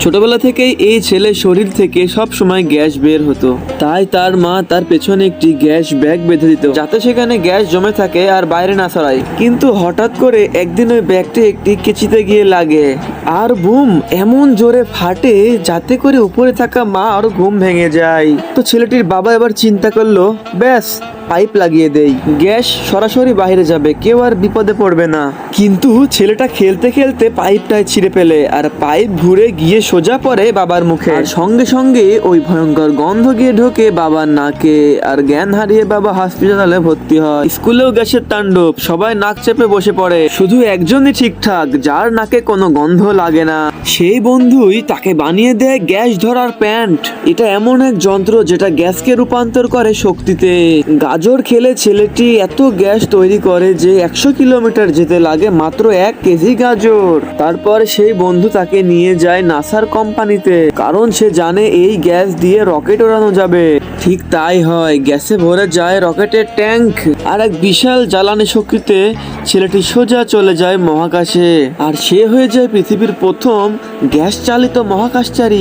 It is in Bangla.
ছোটবেলা থেকেই এই ছেলের শরীর থেকে সব সময় গ্যাস বের হতো, তাই তার মা তার পেছনে একটি গ্যাস ব্যাগ বেঁধে দিত যাতে সেখানে গ্যাস জমে থাকে আর বাইরে না ছড়ায়। কিন্তু হঠাৎ করে একদিন ওই ব্যাগটি একটি কেচিতে গিয়ে লাগে আর বুম এমন জোরে ফাটে যাতে করে উপরে থাকা মা আরো ঘুম ভেঙে যায়। তো ছেলেটির বাবা এবার চিন্তা করলো, ব্যাস পাইপ লাগিয়ে দেই, গ্যাস সরাসরি বাইরে যাবে, কেউ আর বিপদে পড়বে না। কিন্তু ছেলেটা খেলতে খেলতে পাইপটায় ছিঁড়ে ফেলে আর পাইপ ঘুরে গিয়ে সোজা পড়ে বাবার মুখে। আর সঙ্গে সঙ্গে ওই ভয়ঙ্কর গন্ধ গিয়ে ঢোকে বাবার নাকে আর জ্ঞান হারিয়ে বাবা হসপিটালে ভর্তি হয়। স্কুলেও গ্যাসের তাণ্ডব, সবাই নাক চেপে বসে পড়ে, শুধু একজনই ঠিকঠাক যার নাকে কোনো গন্ধ লাগে না। সেই বন্ধুই তাকে বানিয়ে দেয় গ্যাস ধরার প্যান্ট। এটা এমন এক যন্ত্র যেটা গ্যাসকে রূপান্তর করে শক্তিতে। গাজর খেলে ছেলেটি এত গ্যাস তৈরি করে যে 100 কিলোমিটার যেতে লাগে মাত্র 1 কেজি গাজর। তারপর সেই বন্ধু তাকে নিয়ে যায় নাসার কোম্পানিতে, কারণ সে জানে এই গ্যাস দিয়ে রকেট ওড়ানো যাবে। ঠিক তাই হয়, গ্যাসে ভরে যায় রকেটের ট্যাঙ্ক আর এক বিশাল জ্বালানি শক্তিতে ছেলেটি সোজা চলে যায় মহাকাশে। আর সে হয়ে যায় পৃথিবীর প্রথম গ্যাস চালিত মহাকাশচারী।